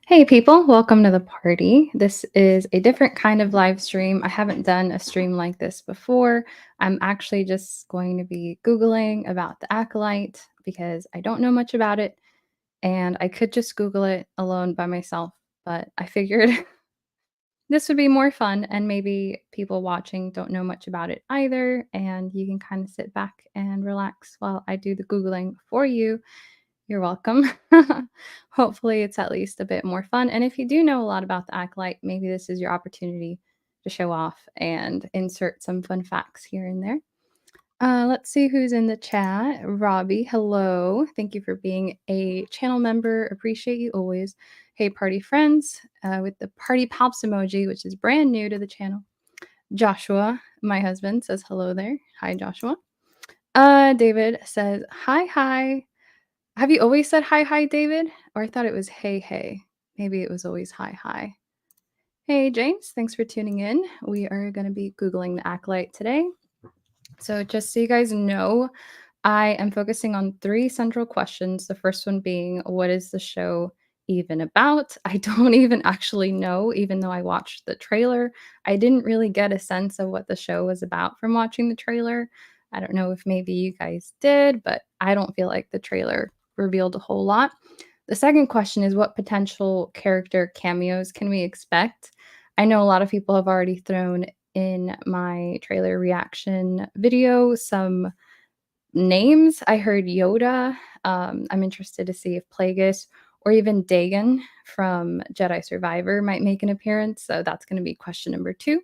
Hey people, welcome to the party. This is a different kind of live stream. I haven't done a stream like this before. I'm actually just going to be Googling about the Acolyte because I don't know much about it and I could just Google it alone by myself, but I figured this would be more fun and maybe people watching don't know much about it either and you can kind of sit back and relax while I do the Googling for you. You're welcome. Hopefully, it's at least a bit more fun. And if you do know a lot about the Acolyte, maybe this is your opportunity to show off and insert some fun facts here and there. Let's see who's in the chat. Robbie, hello. Thank you for being a channel member. Appreciate you always. Hey, party friends, with the party pops emoji, which is brand new to the channel. Joshua, my husband, says hello there. Hi, Joshua. David says, hi, hi. Have you always said hi, hi, David? Or I thought it was hey, hey. Maybe it was always hi, hi. Hey, James, thanks for tuning in. We are going to be Googling the Acolyte today. So, just so you guys know, I am focusing on three central questions. The first one being, what is the show even about? I don't even actually know, even though I watched the trailer. I didn't really get a sense of what the show was about from watching the trailer. I don't know if maybe you guys did, but I don't feel like the trailer revealed a whole lot. The second question is, what potential character cameos can we expect? I know a lot of people have already thrown in my trailer reaction video some names. I heard Yoda. I'm interested to see if Plagueis or even Dagon from Jedi Survivor might make an appearance. So that's going to be question number two.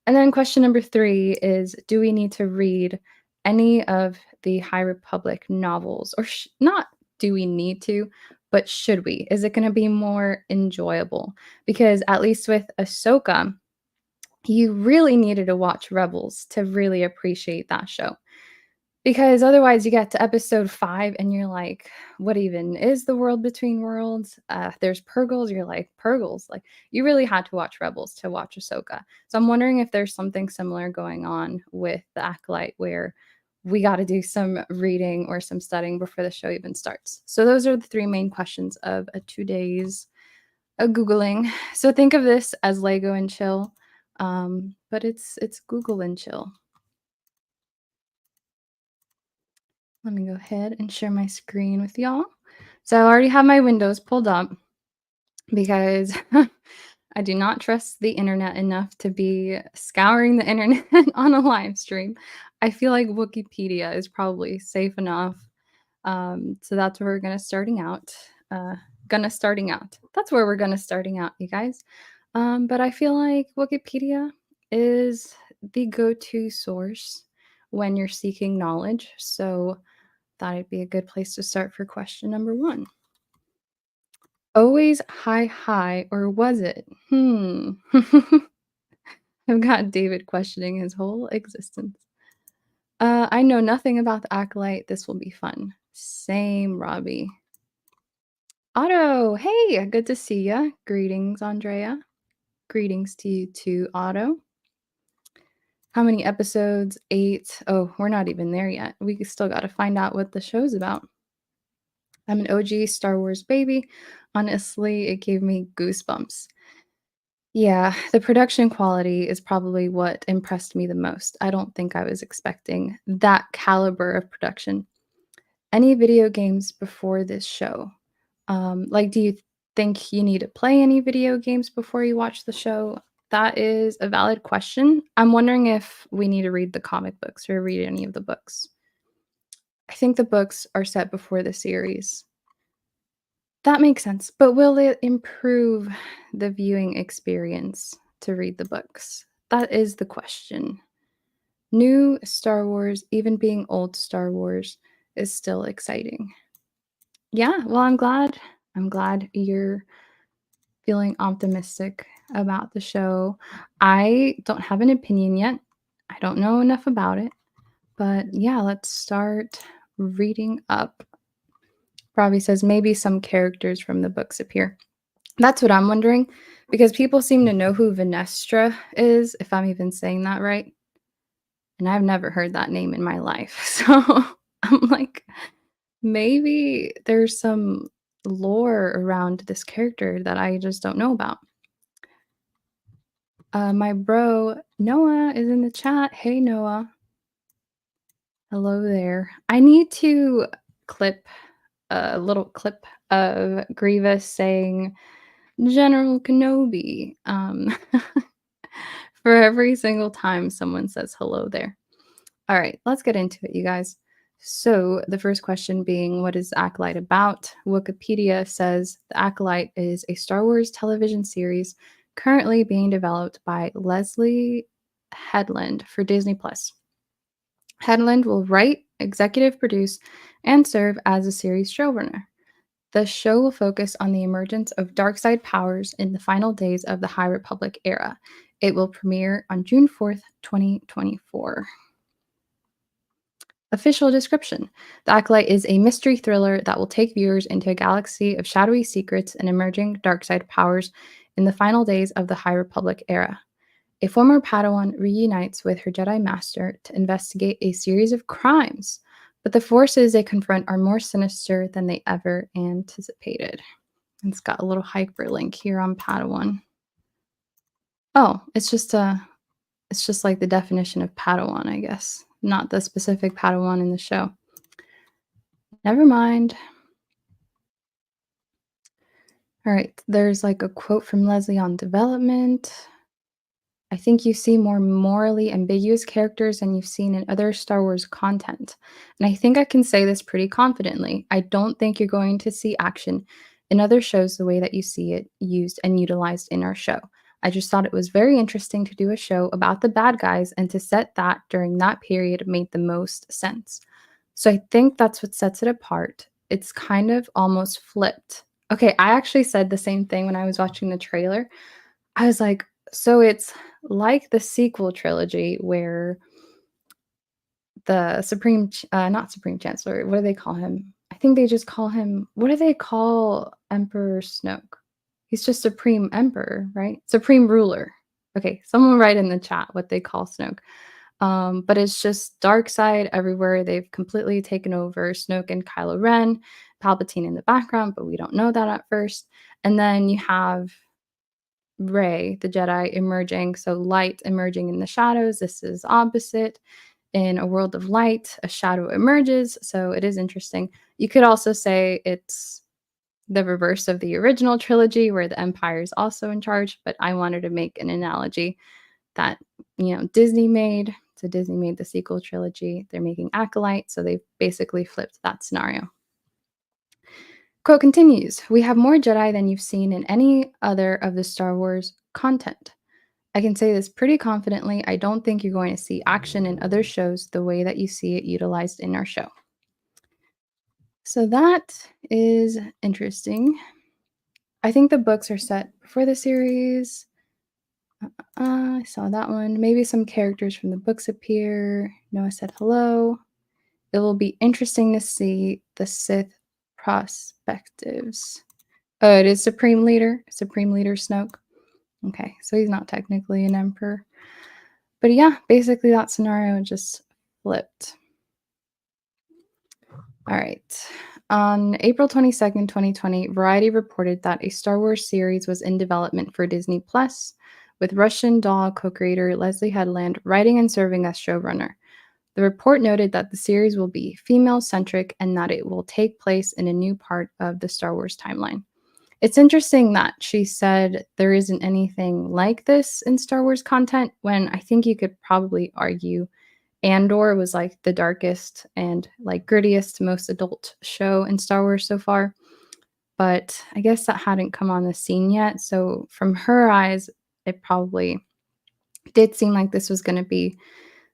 And then question number three is, do we need to read any of the High Republic novels? Or not do we need to, but should we? Is it going to be more enjoyable? Because at least with Ahsoka, you really needed to watch Rebels to really appreciate that show. Because otherwise, you get to episode 5 and you're like, "What even is the world between worlds?" There's Purgles, you're like, "Purgles?" Like, you really had to watch Rebels to watch Ahsoka. So I'm wondering if there's something similar going on with The Acolyte where we gotta do some reading or some studying before the show even starts. So those are the 3 main questions of, 2 days of Googling. So think of this as Lego and chill, but it's Google and chill. Let me go ahead and share my screen with y'all. So I already have my windows pulled up because I do not trust the internet enough to be scouring the internet on a live stream. I feel like Wikipedia is probably safe enough. So that's where we're gonna starting out. Gonna starting out. That's where we're gonna starting out, you guys. But I feel like Wikipedia is the go-to source when you're seeking knowledge. So thought it'd be a good place to start for question number 1. Always hi, hi, or was it? I've got David questioning his whole existence. I know nothing about the Acolyte. This will be fun. Same, Robbie. Otto, hey, good to see ya. Greetings, Andrea. Greetings to you too, Otto. How many episodes? 8. Oh, we're not even there yet. We still got to find out what the show's about. I'm an OG Star Wars baby. Honestly, it gave me goosebumps. Yeah, the production quality is probably what impressed me the most. I don't think I was expecting that caliber of production. Any video games before this show? Like, do you think you need to play any video games before you watch the show? That is a valid question. I'm wondering if we need to read the comic books or read any of the books. I think the books are set before the series. That makes sense, but will it improve the viewing experience to read the books? That is the question. New Star Wars, even being old Star Wars, is still exciting. Yeah, well, I'm glad you're feeling optimistic about the show. I don't have an opinion yet. I don't know enough about it. But yeah, let's start reading up. Robbie says maybe some characters from the books appear. That's what I'm wondering, because people seem to know who Venestra is, if I'm even saying that right. And I've never heard that name in my life. So I'm like, maybe there's some lore around this character that I just don't know about. My bro Noah is in the chat. Hey, Noah. Hello there. I need to clip a little clip of Grievous saying General Kenobi for every single time someone says hello there. All right, let's get into it, you guys. So, the first question being, what is Acolyte about? Wikipedia says The Acolyte is a Star Wars television series currently being developed by Leslie Headland for Disney Plus. Headland will write, executive produce, and serve as a series showrunner. The show will focus on the emergence of dark side powers in the final days of the High Republic era. It will premiere on June 4th, 2024. Official description: The Acolyte is a mystery thriller that will take viewers into a galaxy of shadowy secrets and emerging dark side powers in the final days of the High Republic era. A former Padawan reunites with her Jedi Master to investigate a series of crimes, but the forces they confront are more sinister than they ever anticipated. It's got a little hyperlink here on Padawan. Oh, it's just like the definition of Padawan, I guess, not the specific Padawan in the show. Never mind. All right, there's like a quote from Leslie on development. I think you see more morally ambiguous characters than you've seen in other Star Wars content. And I think I can say this pretty confidently. I don't think you're going to see action in other shows the way that you see it used and utilized in our show. I just thought it was very interesting to do a show about the bad guys, and to set that during that period made the most sense. So I think that's what sets it apart. It's kind of almost flipped. Okay, I actually said the same thing when I was watching the trailer. I was like, so it's like the sequel trilogy where the not Supreme Chancellor, what do they call him? I think they just call him, what do they call Emperor Snoke? He's just Supreme Emperor, right? Supreme Ruler. Okay, someone write in the chat what they call Snoke. But it's just dark side everywhere. They've completely taken over Snoke and Kylo Ren, Palpatine in the background, but we don't know that at first. And then you have Rey, the Jedi, emerging. So light emerging in the shadows. This is opposite. In a world of light, a shadow emerges. So it is interesting. You could also say it's the reverse of the original trilogy where the Empire is also in charge. But I wanted to make an analogy that, Disney made. So Disney made the sequel trilogy. They're making Acolyte. So they basically flipped that scenario. Quote continues, "We have more Jedi than you've seen in any other of the Star Wars content. I can say this pretty confidently. I don't think you're going to see action in other shows the way that you see it utilized in our show." So that is interesting. I think the books are set before the series. I saw that one. Maybe some characters from the books appear. Noah said hello. It will be interesting to see the Sith perspectives. Oh, it is Supreme Leader Snoke. Okay, so he's not technically an emperor. But yeah, basically that scenario just flipped. All right. On April 22nd, 2020, Variety reported that a Star Wars series was in development for Disney Plus, with Russian doll co-creator Leslie Headland writing and serving as showrunner. The report noted that the series will be female-centric and that it will take place in a new part of the Star Wars timeline. It's interesting that she said there isn't anything like this in Star Wars content, when I think you could probably argue Andor was like the darkest and like grittiest, most adult show in Star Wars so far. But I guess that hadn't come on the scene yet. So from her eyes, it probably did seem like this was going to be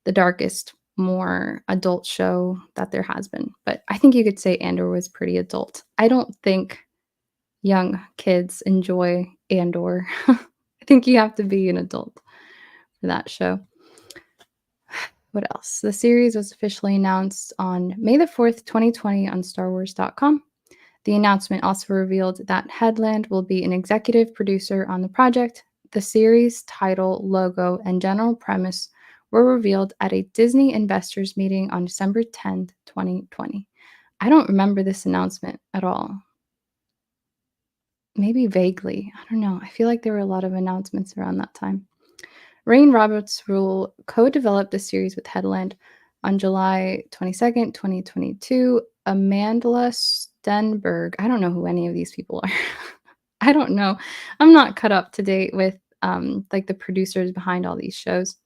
the darkest, more adult show that there has been. But I think you could say Andor was pretty adult. I don't think young kids enjoy Andor. I think you have to be an adult for that show. What else? The series was officially announced on May the 4th, 2020 on StarWars.com. The announcement also revealed that Headland will be an executive producer on the project. The series title, logo, and general premise were revealed at a Disney investors meeting on December 10th, 2020. I don't remember this announcement at all. Maybe vaguely. I don't know. I feel like there were a lot of announcements around that time. Rain Roberts Rule co-developed the series with Headland on July 22nd, 2022. Amandla Stenberg. I don't know who any of these people are. I don't know. I'm not cut up to date with like the producers behind all these shows.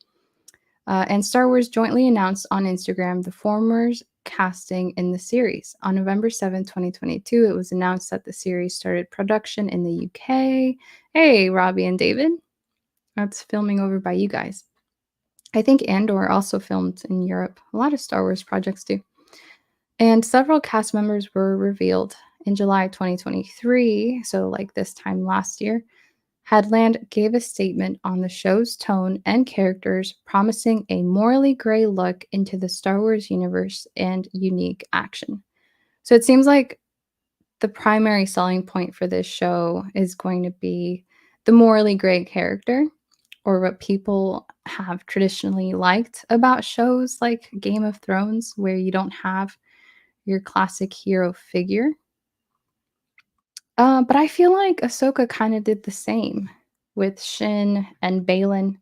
And Star Wars jointly announced on Instagram the former's casting in the series. On November 7th, 2022, it was announced that the series started production in the UK. Hey, Robbie and David. That's filming over by you guys. I think Andor also filmed in Europe. A lot of Star Wars projects do. And several cast members were revealed in July 2023, so like this time last year. Headland gave a statement on the show's tone and characters, promising a morally gray look into the Star Wars universe and unique action. So it seems like the primary selling point for this show is going to be the morally gray character, or what people have traditionally liked about shows like Game of Thrones, where you don't have your classic hero figure. But I feel like Ahsoka kind of did the same with Shin and Balin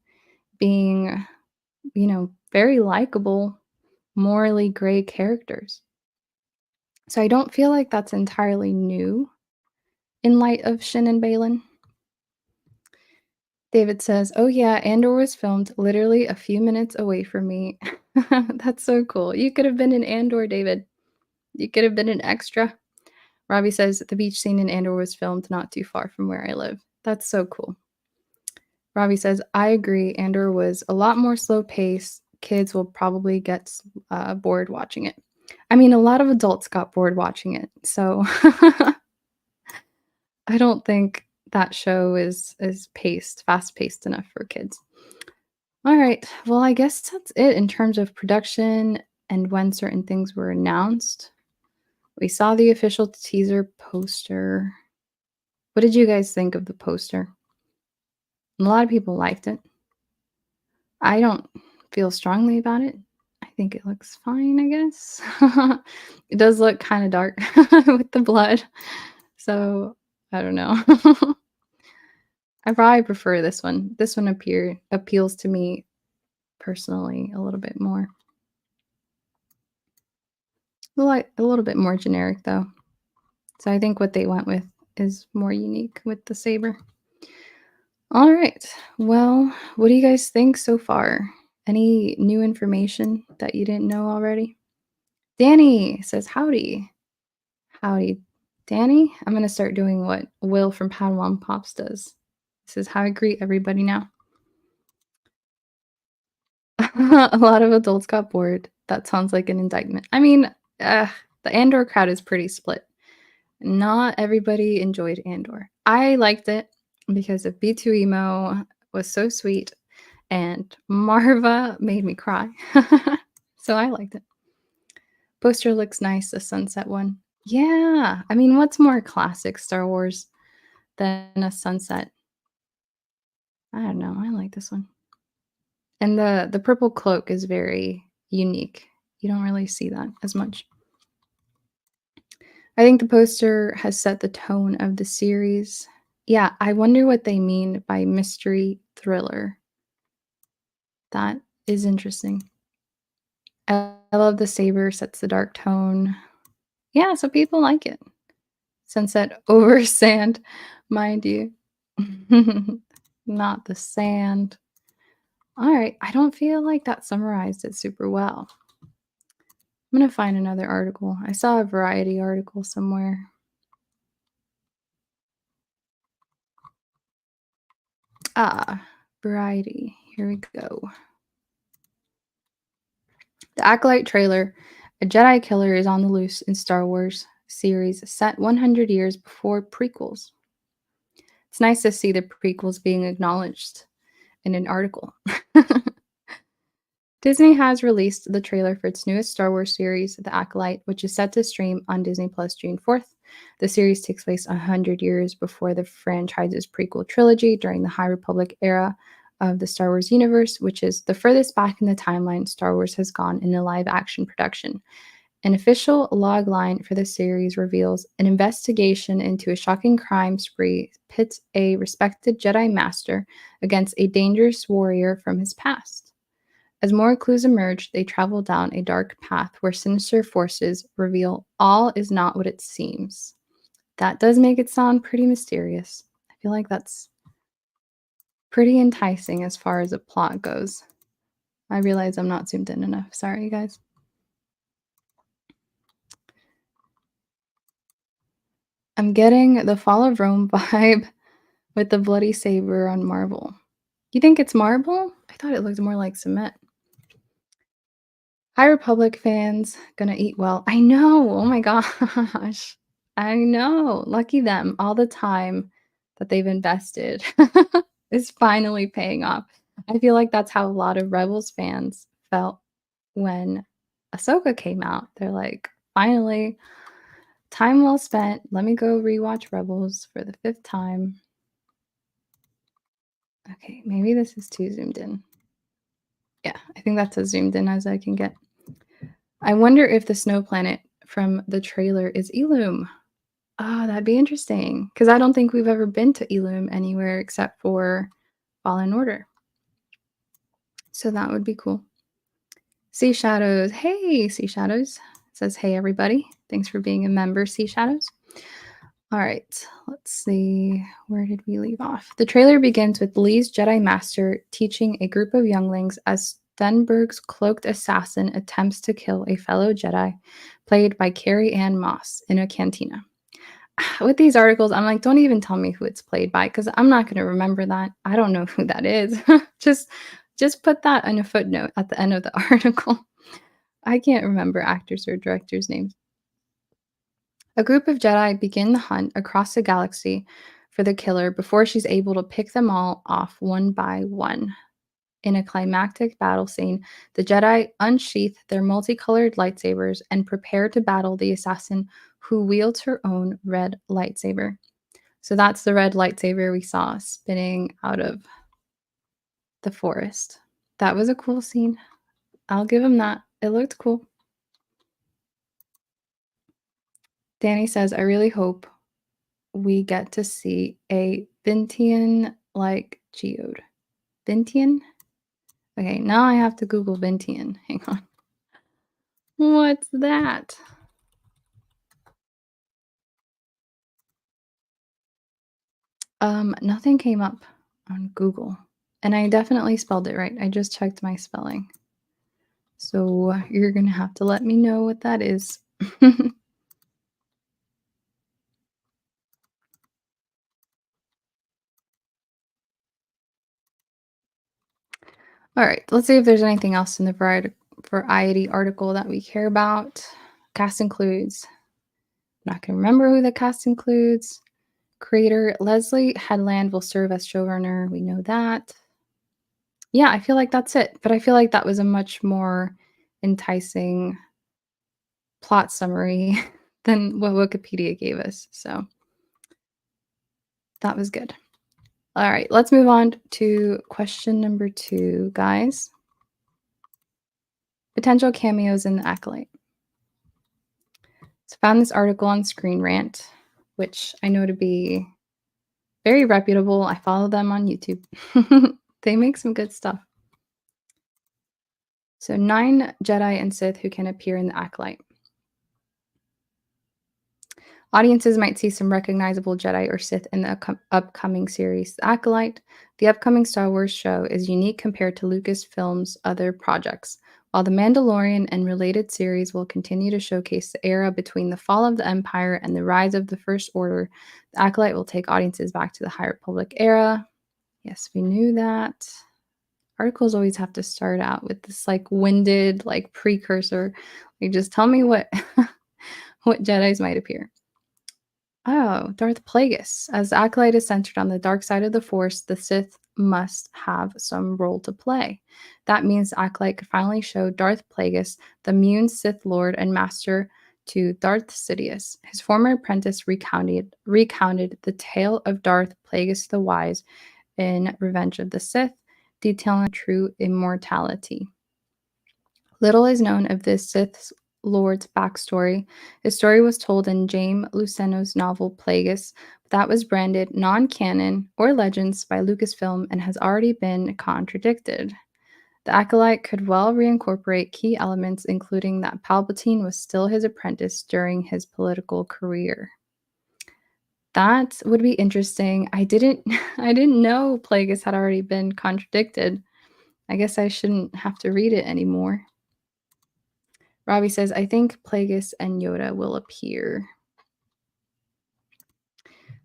being, very likable, morally gray characters. So I don't feel like that's entirely new in light of Shin and Balin. David says, "Oh yeah, Andor was filmed literally a few minutes away from me." That's so cool. You could have been in Andor, David. You could have been an extra. Robbie says the beach scene in Andor was filmed not too far from where I live. That's so cool. Robbie says, I agree. Andor was a lot more slow paced. Kids will probably get bored watching it. I mean, a lot of adults got bored watching it. So I don't think that show is fast paced enough for kids. All right. Well, I guess that's it in terms of production and when certain things were announced. We saw the official teaser poster. What did you guys think of the poster? A lot of people liked it. I don't feel strongly about it. I think it looks fine, I guess. It does look kind of dark with the blood. So, I don't know. I probably prefer this one. This one appeals to me personally a little bit more. Like a little bit more generic though. So I think what they went with is more unique with the saber. All right. Well, what do you guys think so far? Any new information that you didn't know already? Danny says, howdy. Howdy, Danny. I'm going to start doing what Will from Padawan Pops does. This is how I greet everybody now. A lot of adults got bored. That sounds like an indictment. I mean, the Andor crowd is pretty split. Not everybody enjoyed Andor. I liked it because of B2 Emo was so sweet and Marva made me cry. So I liked it. Poster looks nice, the sunset one. Yeah, I mean, what's more classic Star Wars than a sunset? I don't know. I like this one. And the purple cloak is very unique. You don't really see that as much. I think the poster has set the tone of the series. Yeah, I wonder what they mean by mystery thriller. That is interesting. I love the saber sets the dark tone. Yeah, so people like it. Sunset over sand, mind you. Not the sand. All right, I don't feel like that summarized it super well. I'm going to find another article. I saw a Variety article somewhere. Variety. Here we go. The Acolyte trailer. A Jedi killer is on the loose in Star Wars series set 100 years before prequels. It's nice to see the prequels being acknowledged in an article. Disney has released the trailer for its newest Star Wars series, The Acolyte, which is set to stream on Disney Plus June 4th. The series takes place 100 years before the franchise's prequel trilogy during the High Republic era of the Star Wars universe, which is the furthest back in the timeline Star Wars has gone in a live-action production. An official log line for the series reveals an investigation into a shocking crime spree pits a respected Jedi Master against a dangerous warrior from his past. As more clues emerge, they travel down a dark path where sinister forces reveal all is not what it seems. That does make it sound pretty mysterious. I feel like that's pretty enticing as far as a plot goes. I realize I'm not zoomed in enough. Sorry, you guys. I'm getting the Fall of Rome vibe with the bloody saber on marble. You think it's marble? I thought it looked more like cement. High Republic fans gonna eat well. I know. Oh my gosh. I know. Lucky them. All the time that they've invested is finally paying off. I feel like that's how a lot of Rebels fans felt when Ahsoka came out. They're like, finally, time well spent. Let me go rewatch Rebels for the fifth time. Okay, maybe this is too zoomed in. Yeah, I think that's as zoomed in as I can get. I wonder if the snow planet from the trailer is Elum. Oh, that'd be interesting because I don't think we've ever been to Elum anywhere except for Fallen Order. So that would be cool. Sea Shadows. Hey, Sea Shadows. It says, hey, everybody. Thanks for being a member, Sea Shadows. All right, let's see. Where did we leave off? The trailer begins with Lee's Jedi Master teaching a group of younglings as Stenberg's cloaked assassin attempts to kill a fellow Jedi, played by Carrie Ann Moss, in a cantina. With these articles, I'm like, don't even tell me who it's played by because I'm not going to remember that. I don't know who that is. just put that in a footnote at the end of the article. I can't remember actors or directors' names. A group of Jedi begin the hunt across the galaxy for the killer before she's able to pick them all off one by one. In a climactic battle scene, the Jedi unsheath their multicolored lightsabers and prepare to battle the assassin who wields her own red lightsaber. So that's the red lightsaber we saw spinning out of the forest. That was a cool scene. I'll give him that. It looked cool. Danny says, I really hope we get to see a Bintian like geode. Bintian? Okay, now I have to Google Bintian. Hang on. What's that? Nothing came up on Google. And I definitely spelled it right. I just checked my spelling. So you're gonna have to let me know what that is. All right, let's see if there's anything else in the variety article that we care about. Cast includes. I'm not gonna remember who the cast includes. Creator Leslie Headland will serve as showrunner. We know that. Yeah, I feel like that's it. But I feel like that was a much more enticing plot summary than what Wikipedia gave us. So that was good. All right, let's move on to question number 2, guys. Potential cameos in the Acolyte. So found this article on Screen Rant, which I know to be very reputable. I follow them on YouTube. They make some good stuff. So 9 Jedi and Sith who can appear in the Acolyte. Audiences might see some recognizable Jedi or Sith in the upcoming series, The Acolyte. The upcoming Star Wars show is unique compared to Lucasfilm's other projects. While The Mandalorian and related series will continue to showcase the era between the fall of the Empire and the rise of the First Order, The Acolyte will take audiences back to the High Republic era. Yes, we knew that. Articles always have to start out with this like winded like precursor. Like just tell me what what Jedis might appear. Oh, Darth Plagueis. As the Acolyte is centered on the dark side of the Force, the Sith must have some role to play. That means the Acolyte could finally show Darth Plagueis, the Mune Sith Lord and Master, to Darth Sidious. His former apprentice recounted the tale of Darth Plagueis the Wise in Revenge of the Sith, detailing true immortality. Little is known of this Sith's Lord's backstory. His story was told in Jaime Luceno's novel Plagueis, but that was branded non canon or legends by Lucasfilm and has already been contradicted. The Acolyte could well reincorporate key elements, including that Palpatine was still his apprentice during his political career. That would be interesting. I didn't I didn't know Plagueis had already been contradicted. I guess I shouldn't have to read it anymore. Robbie says, I think Plagueis and Yoda will appear.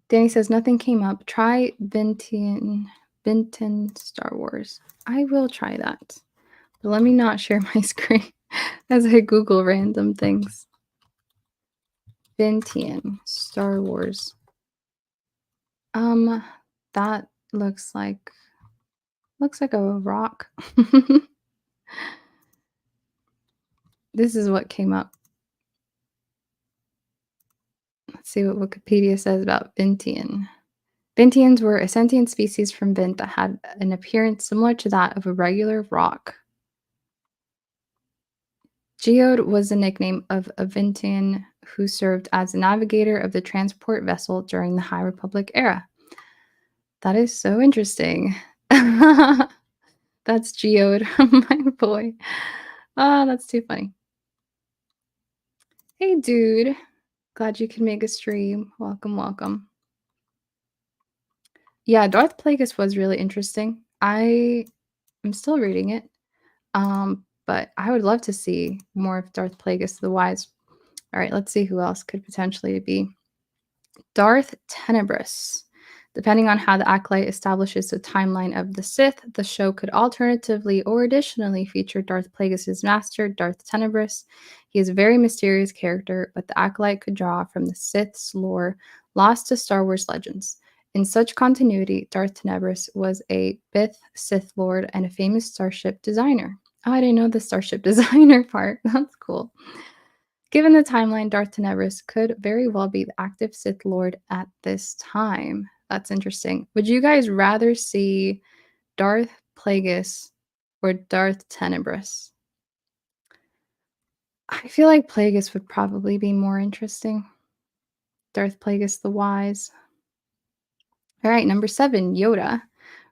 Danny says, nothing came up. Try Vinton Star Wars. I will try that. But let me not share my screen as I Google random things. Vintian Star Wars. That looks like a rock. This is what came up. Let's see what Wikipedia says about Vintian. Vintians were a sentient species from Vint that had an appearance similar to that of a regular rock. Geode was a nickname of a Vintian who served as a navigator of the transport vessel during the High Republic era. That is so interesting. That's Geode, my boy. Ah, that's too funny. Hey, dude. Glad you can make a stream. Welcome, welcome. Yeah, Darth Plagueis was really interesting. I am still reading it. But I would love to see more of Darth Plagueis the Wise. All right, let's see who else could potentially be. Darth Tenebrous. Depending on how the Acolyte establishes the timeline of the Sith, the show could alternatively or additionally feature Darth Plagueis' master, Darth Tenebrous. He is a very mysterious character, but the Acolyte could draw from the Sith's lore lost to Star Wars legends. In such continuity, Darth Tenebrous was a Bith Sith Lord and a famous starship designer. Oh, I didn't know the starship designer part. That's cool. Given the timeline, Darth Tenebrous could very well be the active Sith Lord at this time. That's interesting. Would you guys rather see Darth Plagueis or Darth Tenebrous? I feel like Plagueis would probably be more interesting. Darth Plagueis the Wise. All right, number 7, Yoda.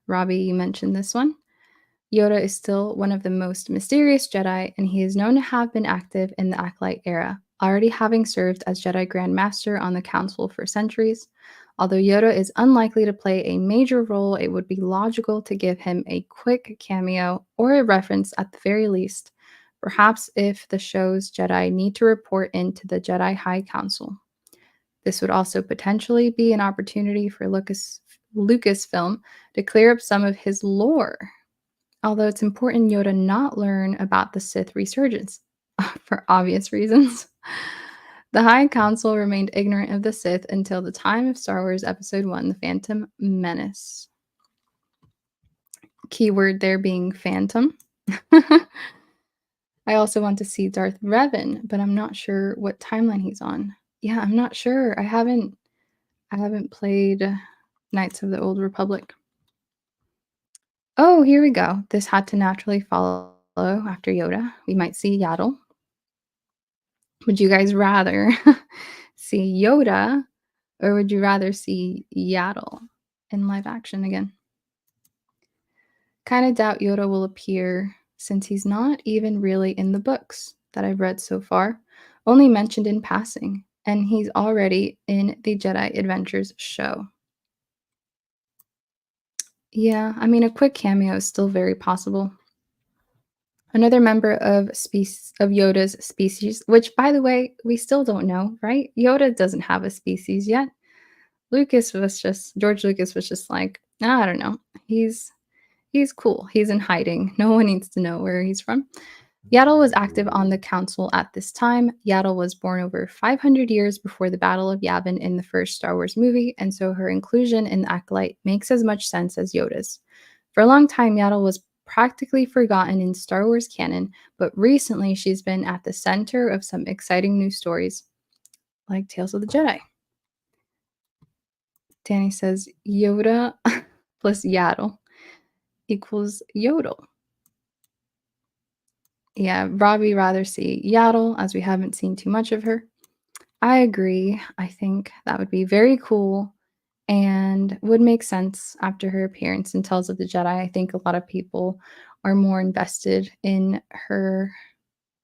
Robbie, you mentioned this one. Yoda is still one of the most mysterious Jedi, and he is known to have been active in the Acolyte era, already having served as Jedi Grand Master on the Council for centuries. Although Yoda is unlikely to play a major role, it would be logical to give him a quick cameo or a reference at the very least, perhaps if the show's Jedi need to report into the Jedi High Council. This would also potentially be an opportunity for Lucasfilm to clear up some of his lore. Although it's important Yoda not learn about the Sith resurgence, for obvious reasons. The High Council remained ignorant of the Sith until the time of Star Wars Episode 1, The Phantom Menace. Keyword there being phantom. I also want to see Darth Revan, but I'm not sure what timeline he's on. Yeah, I'm not sure. I haven't played Knights of the Old Republic. Oh, here we go. This had to naturally follow after Yoda. We might see Yaddle. Would you guys rather see Yoda or would you rather see Yaddle in live action again? Kind of doubt Yoda will appear since he's not even really in the books that I've read so far, only mentioned in passing, and he's already in the Jedi Adventures show. Yeah, I mean, a quick cameo is still very possible. Another member of Yoda's species, which by the way, we still don't know, right? Yoda doesn't have a species yet. George Lucas was just like, I don't know. He's cool. He's in hiding. No one needs to know where he's from. Yaddle was active on the council at this time. Yaddle was born over 500 years before the Battle of Yavin in the first Star Wars movie, and so her inclusion in the Acolyte makes as much sense as Yoda's. For a long time, Yaddle was practically forgotten in Star Wars canon, but recently she's been at the center of some exciting new stories, like Tales of the Jedi. Danny says Yoda plus Yaddle equals Yodel. Yeah, Robbie rather see Yaddle as we haven't seen too much of her. I agree. I think that would be very cool and would make sense after her appearance in Tales of the Jedi. I think a lot of people are more invested in her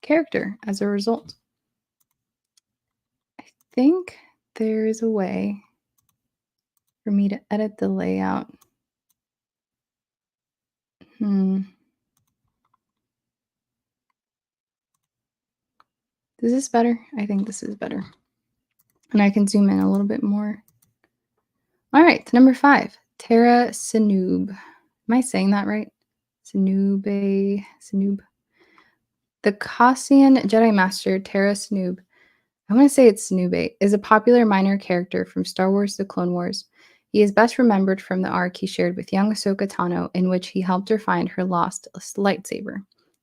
character as a result. I think there is a way for me to edit the layout. Hmm. Is this better? I think this is better. And I can zoom in a little bit more. All right, number 5, Tara Sinoob. Am I saying that right? Sinoob. The Cassian Jedi Master Tara Sinoob, I want to say it's Snoobe, is a popular minor character from Star Wars The Clone Wars. He is best remembered from the arc he shared with young Ahsoka Tano, in which he helped her find her lost lightsaber,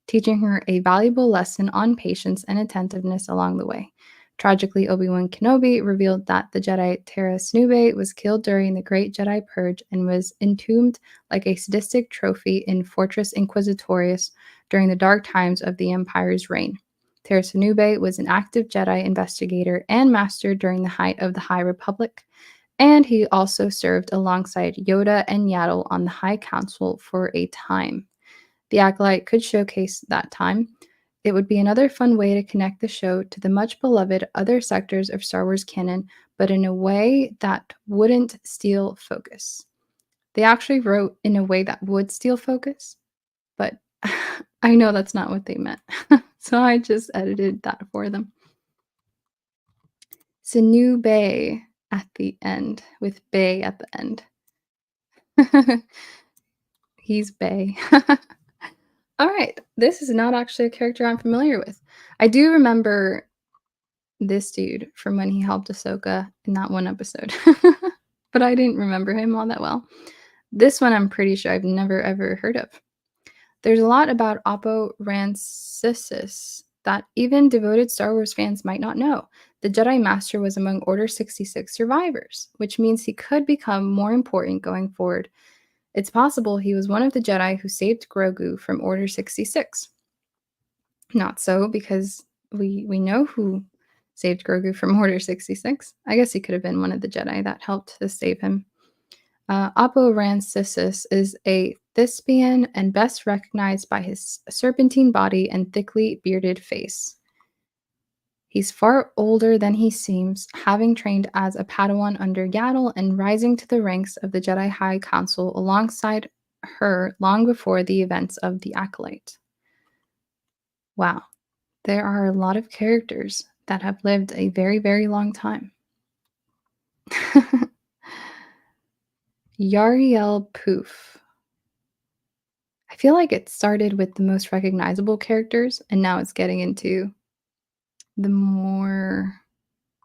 teaching her a valuable lesson on patience and attentiveness along the way. Tragically, Obi-Wan Kenobi revealed that the Jedi Tara Snoobe was killed during the Great Jedi Purge and was entombed like a sadistic trophy in Fortress Inquisitorius during the dark times of the Empire's reign. Tara Sinube was an active Jedi investigator and master during the height of the High Republic, and he also served alongside Yoda and Yaddle on the High Council for a time. The Acolyte could showcase that time. It would be another fun way to connect the show to the much beloved other sectors of Star Wars canon, but in a way that wouldn't steal focus. They actually wrote in a way that would steal focus, but I know that's not what they meant. So I just edited that for them. Sanu Bay at the end, with Bay at the end. He's Bay. All right. This is not actually a character I'm familiar with. I do remember this dude from when he helped Ahsoka in that one episode, but I didn't remember him all that well. This one I'm pretty sure I've never ever heard of. There's a lot about Oppo Rancisis that even devoted Star Wars fans might not know. The Jedi Master was among Order 66 survivors, which means he could become more important going forward. It's possible he was one of the Jedi who saved Grogu from Order 66. Not so, because we know who saved Grogu from Order 66. I guess he could have been one of the Jedi that helped to save him. Oppo Rancisis is a thespian and best recognized by his serpentine body and thickly bearded face. He's far older than he seems, having trained as a Padawan under Yaddle and rising to the ranks of the Jedi High Council alongside her long before the events of the Acolyte. Wow, there are a lot of characters that have lived a very, very long time. Yariel Poof. I feel like it started with the most recognizable characters, and now it's getting into the more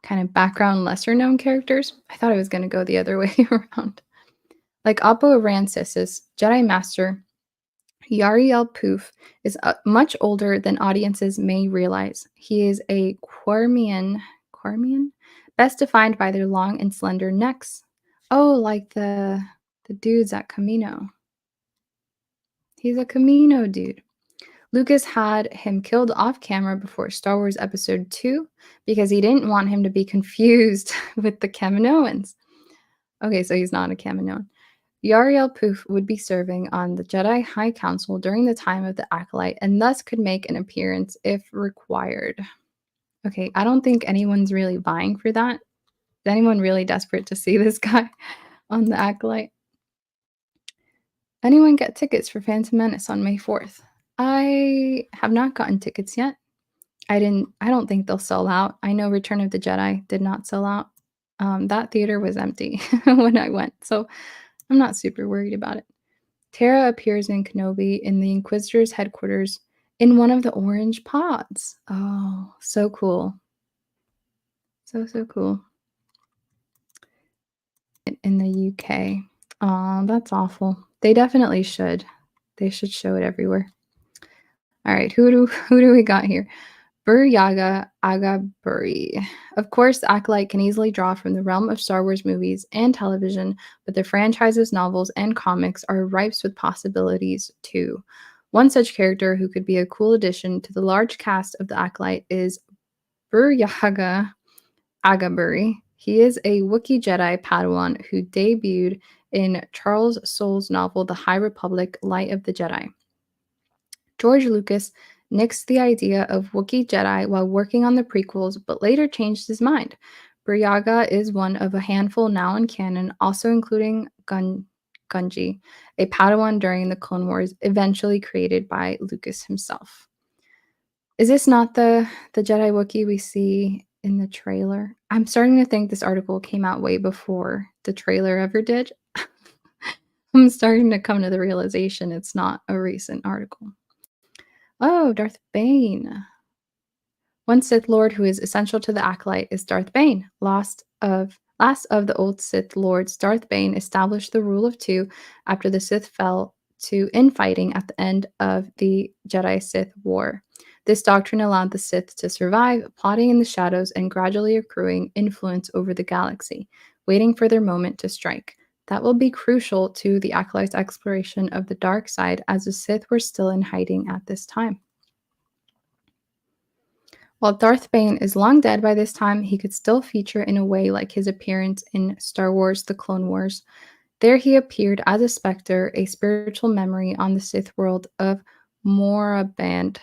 kind of background, lesser known characters. I thought I was going to go the other way around. Like Oppo Rancisis, Jedi Master, Yariel Poof is much older than audiences may realize. He is a Quarmian, best defined by their long and slender necks. Oh, like the dudes at Camino. He's a Camino dude. Lucas had him killed off camera before Star Wars Episode 2 because he didn't want him to be confused with the Kaminoans. Okay, so he's not a Kaminoan. Yariel Poof would be serving on the Jedi High Council during the time of the Acolyte and thus could make an appearance if required. Okay, I don't think anyone's really vying for that. Is anyone really desperate to see this guy on the Acolyte? Anyone get tickets for Phantom Menace on May 4th? I have not gotten tickets yet. I don't think they'll sell out. I know Return of the Jedi did not sell out. That theater was empty when I went, so I'm not super worried about it. Tara appears in Kenobi in the Inquisitor's headquarters in one of the orange pods. Oh, so cool. So cool. In the UK. Oh, that's awful. They definitely should. They should show it everywhere. All right, who do we got here? Buryaga Agaburi. Of course, the Acolyte can easily draw from the realm of Star Wars movies and television, but the franchise's novels and comics are ripe with possibilities too. One such character who could be a cool addition to the large cast of the Acolyte is Buryaga Agaburi. He is a Wookiee Jedi Padawan who debuted in Charles Soule's novel The High Republic Light of the Jedi. George Lucas nixed the idea of Wookiee Jedi while working on the prequels, but later changed his mind. Buryaga is one of a handful now in canon, also including Gunji, a Padawan during the Clone Wars, eventually created by Lucas himself. Is this not the Jedi Wookiee we see in the trailer? I'm starting to think this article came out way before the trailer ever did. I'm starting to come to the realization it's not a recent article. Oh, Darth Bane. One Sith Lord who is essential to the Acolyte is Darth Bane. Last of the old Sith Lords, Darth Bane established the rule of two after the Sith fell to infighting at the end of the Jedi-Sith War. This doctrine allowed the Sith to survive, plotting in the shadows and gradually accruing influence over the galaxy, waiting for their moment to strike. That will be crucial to the Acolyte's exploration of the dark side, as the Sith were still in hiding at this time. While Darth Bane is long dead by this time, he could still feature in a way like his appearance in Star Wars The Clone Wars. There he appeared as a specter, a spiritual memory on the Sith world of Moraband.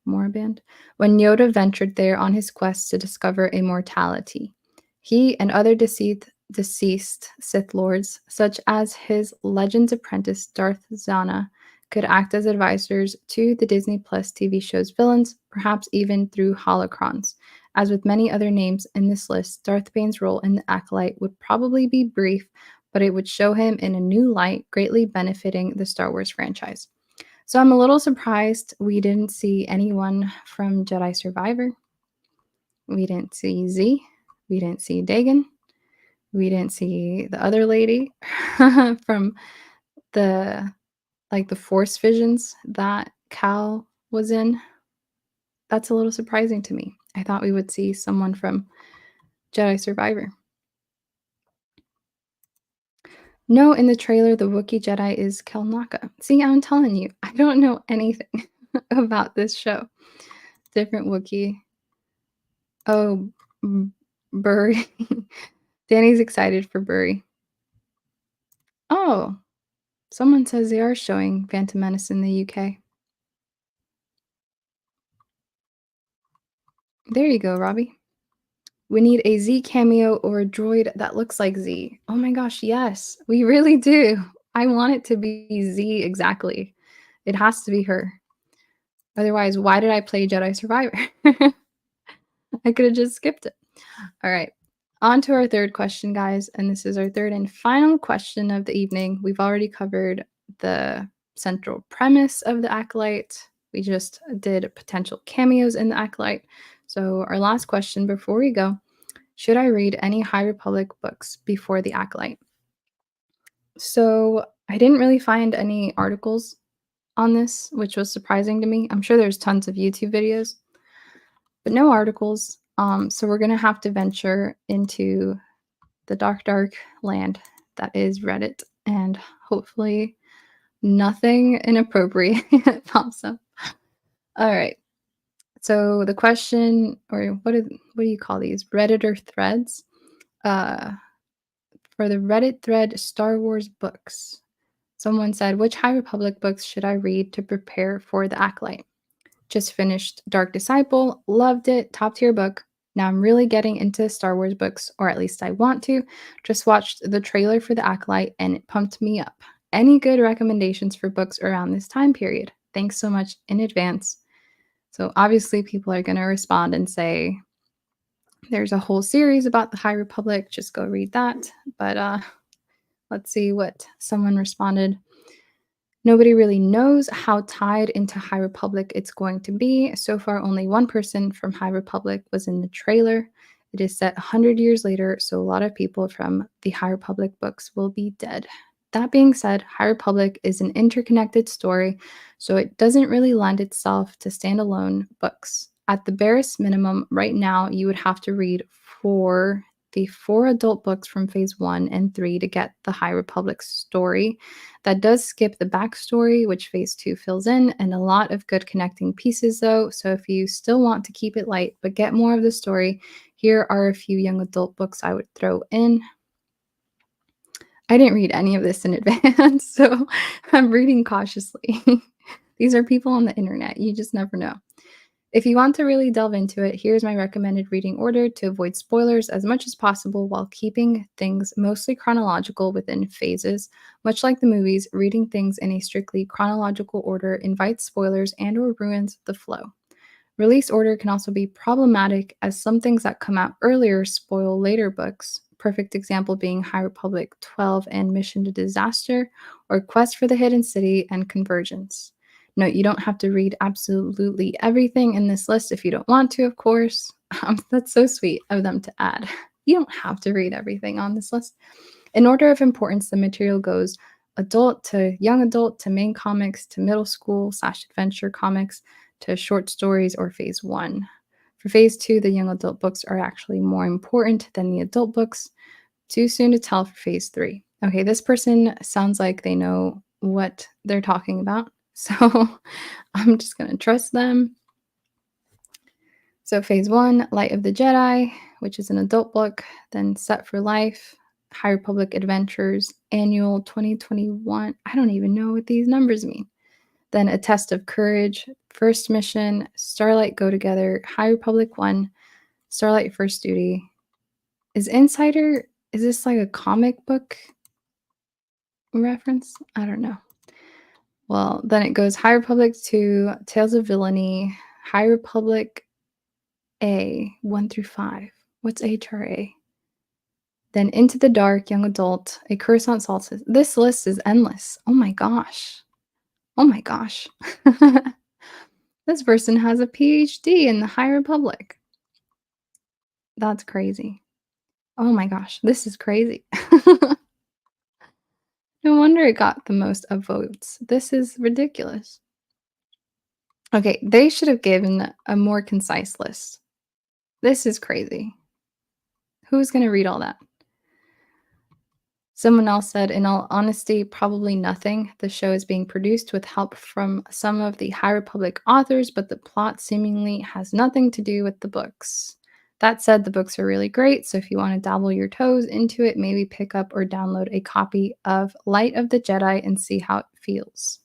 Moraband? When Yoda ventured there on his quest to discover immortality. He and other deceased Sith Lords, such as his Legends apprentice Darth Zana, could act as advisors to the Disney Plus TV show's villains, perhaps even through holocrons. As with many other names in this list, Darth Bane's role in the Acolyte would probably be brief, but it would show him in a new light, greatly benefiting the Star Wars franchise. So I'm a little surprised we didn't see anyone from Jedi Survivor. We didn't see Z. We didn't see Dagon. We didn't see the other lady from the the Force visions that Cal was in. That's a little surprising to me. I thought we would see someone from Jedi Survivor. No, in the trailer, the Wookiee Jedi is Kelnaka. See, I'm telling you, I don't know anything about this show. Different Wookiee. Oh, Burry. Danny's excited for Burry. Oh, someone says they are showing Phantom Menace in the UK. There you go, Robbie. We need a Z cameo or a droid that looks like Z. Oh my gosh, yes, we really do. I want it to be Z exactly. It has to be her. Otherwise, why did I play Jedi Survivor? I could have just skipped it. All right. On to our third question, guys. And this is our third and final question of the evening. We've already covered the central premise of the Acolyte. We just did potential cameos in the Acolyte. So, our last question before we go, should I read any High Republic books before the Acolyte? So, I didn't really find any articles on this, which was surprising to me. I'm sure there's tons of YouTube videos, but no articles. So we're gonna have to venture into the dark land that is Reddit, and hopefully nothing inappropriate pops up. All right. So the question, or what do you call these? Redditor threads. For the Reddit thread Star Wars books. Someone said, which High Republic books should I read to prepare for the Acolyte? Just finished Dark Disciple, loved it, top tier book. Now I'm really getting into Star Wars books, or at least I want to. Just watched the trailer for the Acolyte and it pumped me up. Any good recommendations for books around this time period? Thanks so much in advance. So obviously people are going to respond and say, there's a whole series about the High Republic, just go read that. But let's see what someone responded. Nobody really knows how tied into High Republic it's going to be. So far, only one person from High Republic was in the trailer. It is set 100 years later, so a lot of people from the High Republic books will be dead. That being said, High Republic is an interconnected story, so it doesn't really lend itself to standalone books. At the barest minimum, right now, you would have to read 4 the 4 adult books from Phase 1 and 3 to get the High Republic story. That does skip the backstory, which Phase 2 fills in, and a lot of good connecting pieces, though. So if you still want to keep it light but get more of the story, here are a few young adult books I would throw in. I didn't read any of this in advance, so I'm reading cautiously. These are people on the internet. You just never know. If you want to really delve into it, here's my recommended reading order to avoid spoilers as much as possible while keeping things mostly chronological within phases. Much like the movies, reading things in a strictly chronological order invites spoilers and or ruins the flow. Release order can also be problematic as some things that come out earlier spoil later books. Perfect example being High Republic 12 and Mission to Disaster, or Quest for the Hidden City and Convergence. Note, you don't have to read absolutely everything in this list if you don't want to, of course. That's so sweet of them to add. You don't have to read everything on this list. In order of importance, the material goes adult to young adult to main comics to middle school/adventure comics to short stories or phase 1. For phase 2, the young adult books are actually more important than the adult books. Too soon to tell for phase 3. Okay, this person sounds like they know what they're talking about. So I'm just going to trust them. So phase 1, Light of the Jedi, which is an adult book, then Set for Life, High Republic Adventures, Annual 2021. I don't even know what these numbers mean. Then A Test of Courage, First Mission, Starlight Go Together, High Republic 1, Starlight First Duty. Is this like a comic book reference? I don't know. Well, then it goes High Republic 2, Tales of Villainy, High Republic A, 1 through 5. What's HRA? Then Into the Dark, Young Adult, A Coruscant Solstice. This list is endless. Oh my gosh. Oh my gosh. This person has a PhD in the High Republic. That's crazy. Oh my gosh, this is crazy. No wonder it got the most votes. This is ridiculous. Okay, they should have given a more concise list. This is crazy. Who's going to read all that? Someone else said, in all honesty, probably nothing. The show is being produced with help from some of the High Republic authors, but the plot seemingly has nothing to do with the books. That said, the books are really great, so if you want to dabble your toes into it, maybe pick up or download a copy of Light of the Jedi and see how it feels.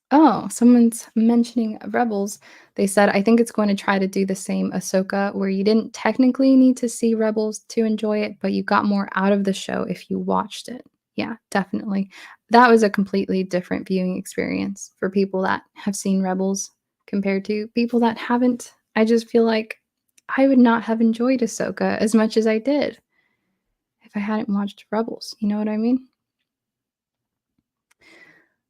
Oh, someone's mentioning Rebels. They said, I think it's going to try to do the same Ahsoka, where you didn't technically need to see Rebels to enjoy it, but you got more out of the show if you watched it. Yeah, definitely. That was a completely different viewing experience for people that have seen Rebels compared to people that haven't. I just feel like I would not have enjoyed Ahsoka as much as I did if I hadn't watched Rebels. You know what I mean?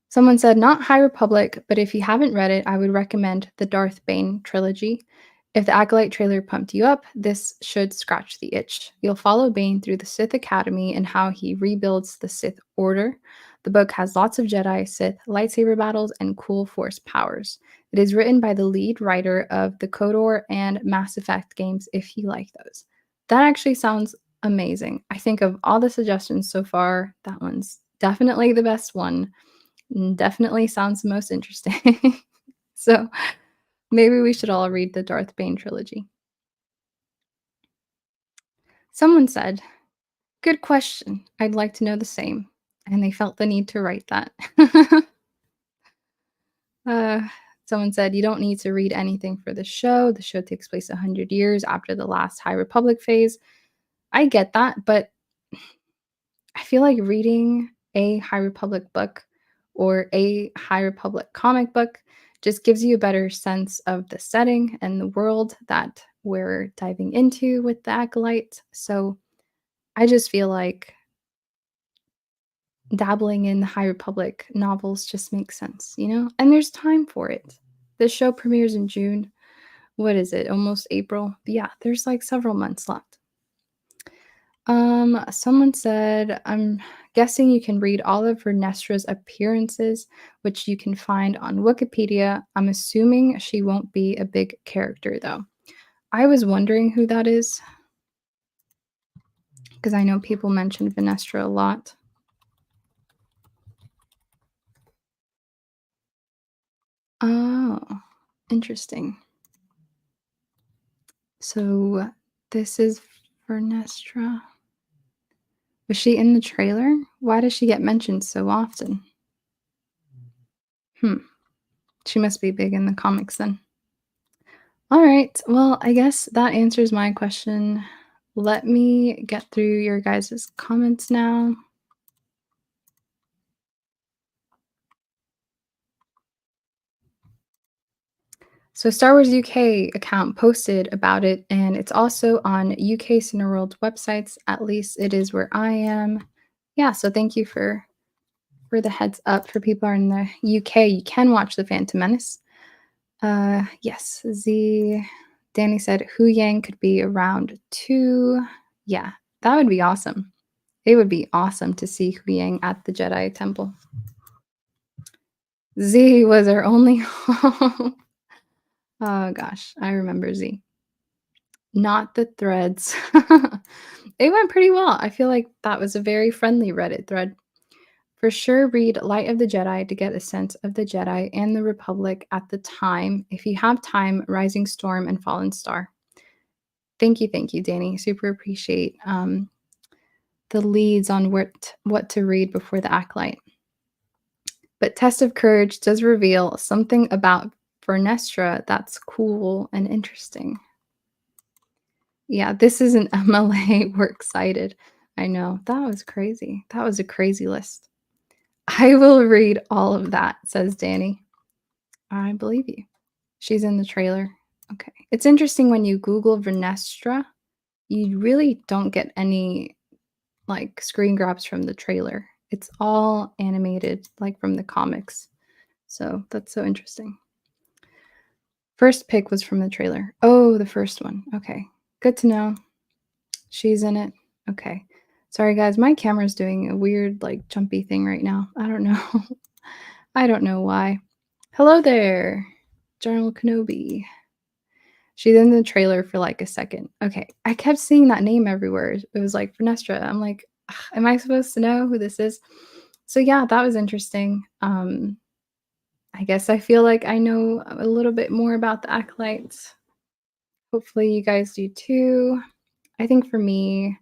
Someone said, not High Republic, but if you haven't read it, I would recommend the Darth Bane trilogy. If the Acolyte trailer pumped you up, this should scratch the itch. You'll follow Bane through the Sith Academy and how he rebuilds the Sith Order. The book has lots of Jedi, Sith, lightsaber battles, and cool Force powers. It is written by the lead writer of the KOTOR and Mass Effect games, if you like those. That actually sounds amazing. I think of all the suggestions so far, that one's definitely the best one. Definitely sounds the most interesting. So maybe we should all read the Darth Bane trilogy. Someone said, good question. I'd like to know the same. And they felt the need to write that. uh, Someone said, you don't need to read anything for the show. The show takes place 100 years after the last High Republic phase. I get that, but I feel like reading a High Republic book or a High Republic comic book just gives you a better sense of the setting and the world that we're diving into with the Acolyte. So I just feel like dabbling in the High Republic novels just makes sense, you know? And there's time for it. The show premieres in June. What is it? Almost April. But yeah, there's like several months left. Someone said, I'm guessing you can read all of Vernestra's appearances, which you can find on Wikipedia. I'm assuming she won't be a big character, though. I was wondering who that is. because I know people mention Venestra a lot. Oh, interesting. So this is Vernestra. Was she in the trailer? Why does she get mentioned so often? Hmm. She must be big in the comics then. All right. Well, I guess that answers my question. Let me get through your guys' comments now. So Star Wars UK account posted about it, and it's also on UK Cineworld websites. At least it is where I am. Yeah, so thank you for the heads up for people who are in the UK. You can watch The Phantom Menace. Yes, Danny said Hu Yang could be around 2. Yeah, that would be awesome. It would be awesome to see Hu Yang at the Jedi Temple. Z was our only hope. Oh gosh, I remember Z. Not the threads. It went pretty well. I feel like that was a very friendly Reddit thread. For sure, read Light of the Jedi to get a sense of the Jedi and the Republic at the time. If you have time, Rising Storm and Fallen Star. Thank you, Danny. Super appreciate the leads on what to read before the Acolyte. But Test of Courage does reveal something about Vernestra that's cool and interesting. Yeah, this is an MLA. We're excited. I know. That was crazy. That was a crazy list. I will read all of that, says Danny. I believe you. She's in the trailer. Okay. It's interesting when you Google Vernestra, you really don't get any like screen grabs from the trailer. It's all animated, like from the comics. So that's so interesting. First pick was from the trailer. Oh, the first one. Okay. Good to know. She's in it. Okay. Sorry, guys. My camera's doing a weird, like, jumpy thing right now. I don't know. I don't know why. Hello there, General Kenobi. She's in the trailer for like a second. Okay. I kept seeing that name everywhere. It was like Vernestra. I'm like, am I supposed to know who this is? So yeah, that was interesting. I guess I feel like I know a little bit more about the Acolytes. Hopefully you guys do too. I think for me,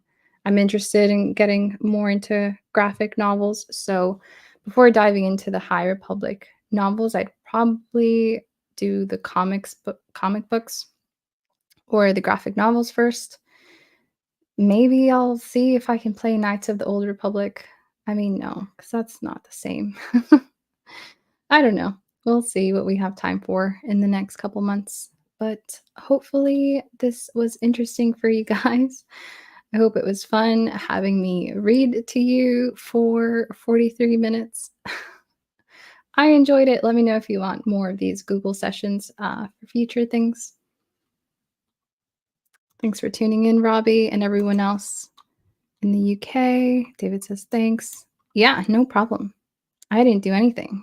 I'm interested in getting more into graphic novels. So before diving into the High Republic novels, I'd probably do the comic books or the graphic novels first. Maybe I'll see if I can play Knights of the Old Republic. I mean, no, because that's not the same. I don't know. We'll see what we have time for in the next couple months. But hopefully, this was interesting for you guys. I hope it was fun having me read to you for 43 minutes. I enjoyed it. Let me know if you want more of these Google sessions for future things. Thanks for tuning in, Robbie, and everyone else in the UK. David says thanks. Yeah, no problem. I didn't do anything.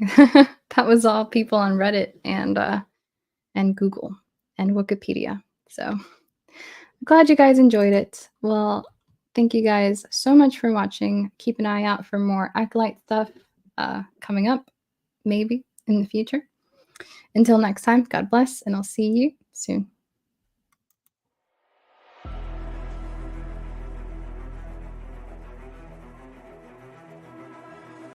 That was all people on Reddit and Google and Wikipedia. So I'm glad you guys enjoyed it. Well, thank you guys so much for watching. Keep an eye out for more Acolyte stuff coming up, maybe in the future. Until next time, God bless, and I'll see you soon.